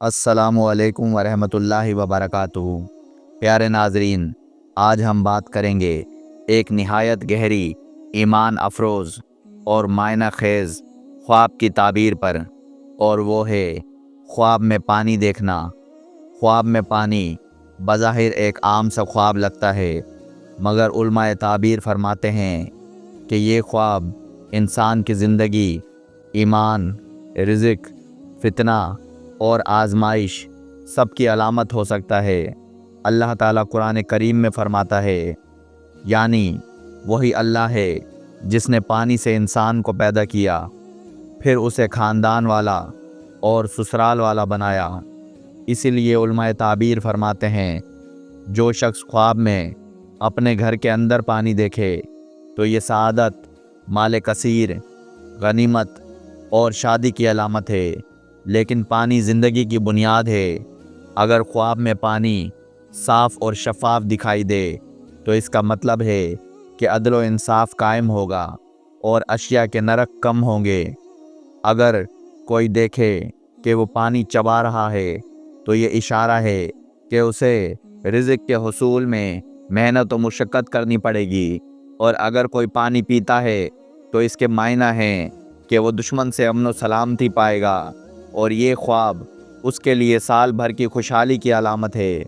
السلام علیکم ورحمۃ اللہ وبرکاتہ۔ پیارے ناظرین، آج ہم بات کریں گے ایک نہایت گہری، ایمان افروز اور معنی خیز خواب کی تعبیر پر، اور وہ ہے خواب میں پانی دیکھنا۔ خواب میں پانی بظاہر ایک عام سا خواب لگتا ہے، مگر علماء تعبیر فرماتے ہیں کہ یہ خواب انسان کی زندگی، ایمان، رزق، فتنہ اور آزمائش سب کی علامت ہو سکتا ہے۔ اللہ تعالیٰ قرآن کریم میں فرماتا ہے، یعنی وہی اللہ ہے جس نے پانی سے انسان کو پیدا کیا، پھر اسے خاندان والا اور سسرال والا بنایا۔ اسی لیے علماء تعبیر فرماتے ہیں، جو شخص خواب میں اپنے گھر کے اندر پانی دیکھے تو یہ سعادت، مال کثیر، غنیمت اور شادی کی علامت ہے۔ لیکن پانی زندگی کی بنیاد ہے۔ اگر خواب میں پانی صاف اور شفاف دکھائی دے تو اس کا مطلب ہے کہ عدل و انصاف قائم ہوگا اور اشیاء کے نرخ کم ہوں گے۔ اگر کوئی دیکھے کہ وہ پانی چبا رہا ہے تو یہ اشارہ ہے کہ اسے رزق کے حصول میں محنت و مشقت کرنی پڑے گی، اور اگر کوئی پانی پیتا ہے تو اس کے معنی ہیں کہ وہ دشمن سے امن و سلامتی پائے گا، اور یہ خواب اس کے لیے سال بھر کی خوشحالی کی علامت ہے۔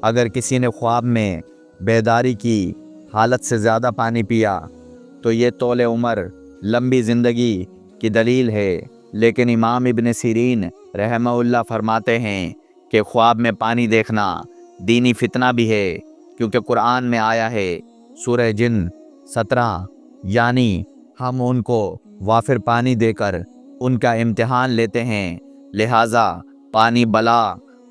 اگر کسی نے خواب میں بیداری کی حالت سے زیادہ پانی پیا تو یہ طول عمر، لمبی زندگی کی دلیل ہے۔ لیکن امام ابن سیرین رحمہ اللہ فرماتے ہیں کہ خواب میں پانی دیکھنا دینی فتنہ بھی ہے، کیونکہ قرآن میں آیا ہے، سورہ جن 17، یعنی ہم ان کو وافر پانی دے کر ان کا امتحان لیتے ہیں، لہٰذا پانی بلا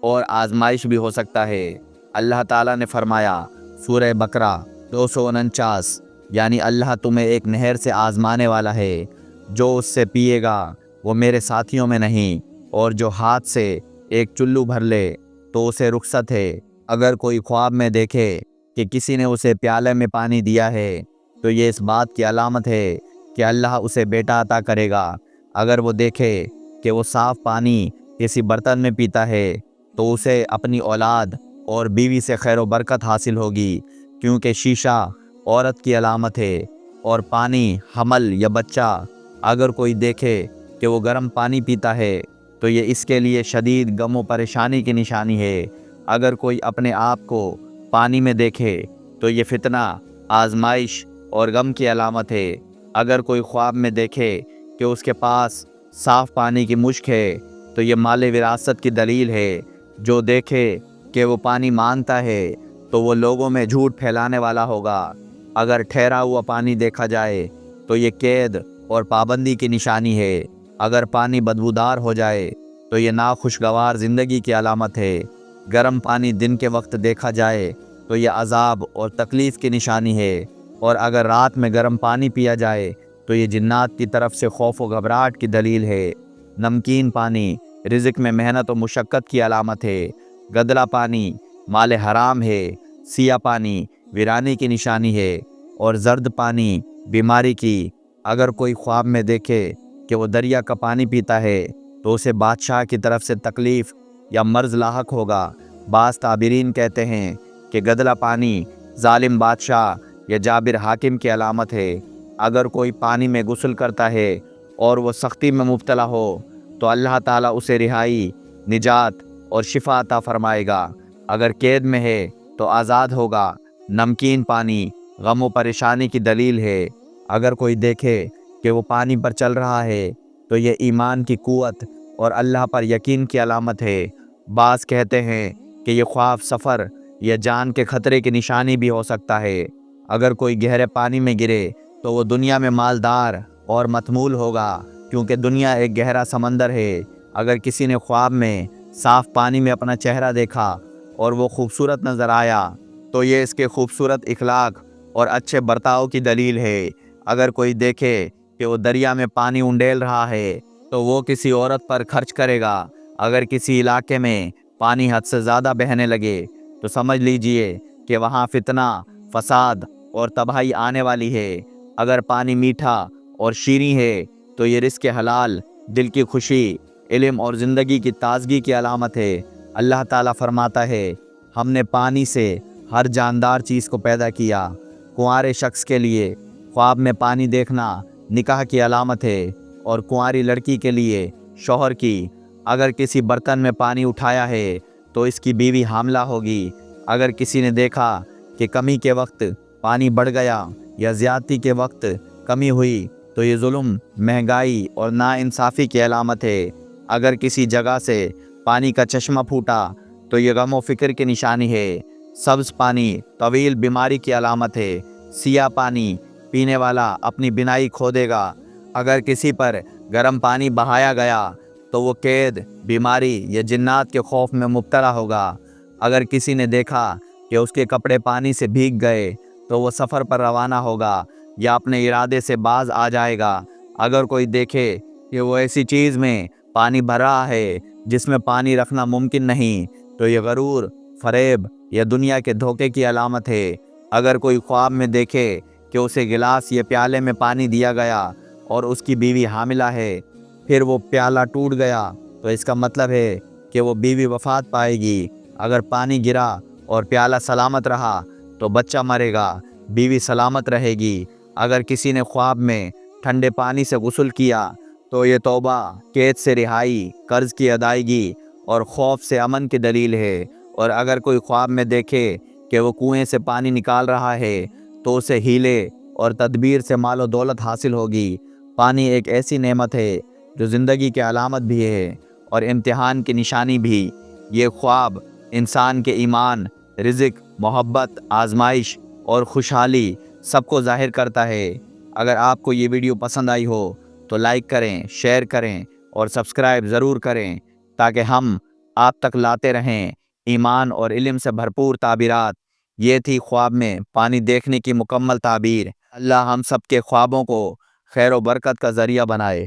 اور آزمائش بھی ہو سکتا ہے۔ اللہ تعالیٰ نے فرمایا، سورہ بقرہ 249، یعنی اللہ تمہیں ایک نہر سے آزمانے والا ہے، جو اس سے پیے گا وہ میرے ساتھیوں میں نہیں، اور جو ہاتھ سے ایک چلو بھر لے تو اسے رخصت ہے۔ اگر کوئی خواب میں دیکھے کہ کسی نے اسے پیالے میں پانی دیا ہے تو یہ اس بات کی علامت ہے کہ اللہ اسے بیٹا عطا کرے گا۔ اگر وہ دیکھے کہ وہ صاف پانی کسی برتن میں پیتا ہے تو اسے اپنی اولاد اور بیوی سے خیر و برکت حاصل ہوگی، کیونکہ شیشہ عورت کی علامت ہے اور پانی حمل یا بچہ۔ اگر کوئی دیکھے کہ وہ گرم پانی پیتا ہے تو یہ اس کے لیے شدید غم و پریشانی کی نشانی ہے۔ اگر کوئی اپنے آپ کو پانی میں دیکھے تو یہ فتنہ، آزمائش اور غم کی علامت ہے۔ اگر کوئی خواب میں دیکھے کہ اس کے پاس صاف پانی کی مشک ہے تو یہ مال وراثت کی دلیل ہے۔ جو دیکھے کہ وہ پانی مانگتا ہے تو وہ لوگوں میں جھوٹ پھیلانے والا ہوگا۔ اگر ٹھہرا ہوا پانی دیکھا جائے تو یہ قید اور پابندی کی نشانی ہے۔ اگر پانی بدبودار ہو جائے تو یہ ناخوشگوار زندگی کی علامت ہے۔ گرم پانی دن کے وقت دیکھا جائے تو یہ عذاب اور تکلیف کی نشانی ہے، اور اگر رات میں گرم پانی پیا جائے تو یہ جنات کی طرف سے خوف و گھبراہٹ کی دلیل ہے۔ نمکین پانی رزق میں محنت و مشقت کی علامت ہے۔ گدلا پانی مال حرام ہے۔ سیاہ پانی ویرانی کی نشانی ہے، اور زرد پانی بیماری کی۔ اگر کوئی خواب میں دیکھے کہ وہ دریا کا پانی پیتا ہے تو اسے بادشاہ کی طرف سے تکلیف یا مرض لاحق ہوگا۔ بعض تعبیرین کہتے ہیں کہ گدلا پانی ظالم بادشاہ یا جابر حاکم کی علامت ہے۔ اگر کوئی پانی میں غسل کرتا ہے اور وہ سختی میں مبتلا ہو تو اللہ تعالیٰ اسے رہائی، نجات اور شفا عطا فرمائے گا۔ اگر قید میں ہے تو آزاد ہوگا۔ نمکین پانی غم و پریشانی کی دلیل ہے۔ اگر کوئی دیکھے کہ وہ پانی پر چل رہا ہے تو یہ ایمان کی قوت اور اللہ پر یقین کی علامت ہے۔ بعض کہتے ہیں کہ یہ خواب سفر یا جان کے خطرے کی نشانی بھی ہو سکتا ہے۔ اگر کوئی گہرے پانی میں گرے تو وہ دنیا میں مالدار اور متمول ہوگا، کیونکہ دنیا ایک گہرا سمندر ہے۔ اگر کسی نے خواب میں صاف پانی میں اپنا چہرہ دیکھا اور وہ خوبصورت نظر آیا تو یہ اس کے خوبصورت اخلاق اور اچھے برتاؤ کی دلیل ہے۔ اگر کوئی دیکھے کہ وہ دریا میں پانی انڈیل رہا ہے تو وہ کسی عورت پر خرچ کرے گا۔ اگر کسی علاقے میں پانی حد سے زیادہ بہنے لگے تو سمجھ لیجئے کہ وہاں فتنہ، فساد اور تباہی آنے والی ہے۔ اگر پانی میٹھا اور شیریں ہے تو یہ رزق حلال، دل کی خوشی، علم اور زندگی کی تازگی کی علامت ہے۔ اللہ تعالیٰ فرماتا ہے، ہم نے پانی سے ہر جاندار چیز کو پیدا کیا۔ کنوارے شخص کے لیے خواب میں پانی دیکھنا نکاح کی علامت ہے، اور کنواری لڑکی کے لیے شوہر کی۔ اگر کسی برتن میں پانی اٹھایا ہے تو اس کی بیوی حاملہ ہوگی۔ اگر کسی نے دیکھا کہ کمی کے وقت پانی بڑھ گیا یا زیادتی کے وقت کمی ہوئی تو یہ ظلم، مہنگائی اور ناانصافی کی علامت ہے۔ اگر کسی جگہ سے پانی کا چشمہ پھوٹا تو یہ غم و فکر کی نشانی ہے۔ سبز پانی طویل بیماری کی علامت ہے۔ سیاہ پانی پینے والا اپنی بینائی کھو دے گا۔ اگر کسی پر گرم پانی بہایا گیا تو وہ قید، بیماری یا جنات کے خوف میں مبتلا ہوگا۔ اگر کسی نے دیکھا کہ اس کے کپڑے پانی سے بھیگ گئے تو وہ سفر پر روانہ ہوگا یا اپنے ارادے سے باز آ جائے گا۔ اگر کوئی دیکھے کہ وہ ایسی چیز میں پانی بھر رہا ہے جس میں پانی رکھنا ممکن نہیں تو یہ غرور، فریب یا دنیا کے دھوکے کی علامت ہے۔ اگر کوئی خواب میں دیکھے کہ اسے گلاس یا پیالے میں پانی دیا گیا اور اس کی بیوی حاملہ ہے، پھر وہ پیالہ ٹوٹ گیا تو اس کا مطلب ہے کہ وہ بیوی وفات پائے گی۔ اگر پانی گرا اور پیالہ سلامت رہا تو بچہ مرے گا، بیوی سلامت رہے گی۔ اگر کسی نے خواب میں ٹھنڈے پانی سے غسل کیا تو یہ توبہ، قید سے رہائی، قرض کی ادائیگی اور خوف سے امن کی دلیل ہے۔ اور اگر کوئی خواب میں دیکھے کہ وہ کنویں سے پانی نکال رہا ہے تو اسے ہیلے اور تدبیر سے مال و دولت حاصل ہوگی۔ پانی ایک ایسی نعمت ہے جو زندگی کی علامت بھی ہے اور امتحان کی نشانی بھی۔ یہ خواب انسان کے ایمان، رزق، محبت، آزمائش اور خوشحالی سب کو ظاہر کرتا ہے۔ اگر آپ کو یہ ویڈیو پسند آئی ہو تو لائک کریں، شیئر کریں اور سبسکرائب ضرور کریں تاکہ ہم آپ تک لاتے رہیں ایمان اور علم سے بھرپور تعبیرات۔ یہ تھی خواب میں پانی دیکھنے کی مکمل تعبیر۔ اللہ ہم سب کے خوابوں کو خیر و برکت کا ذریعہ بنائے۔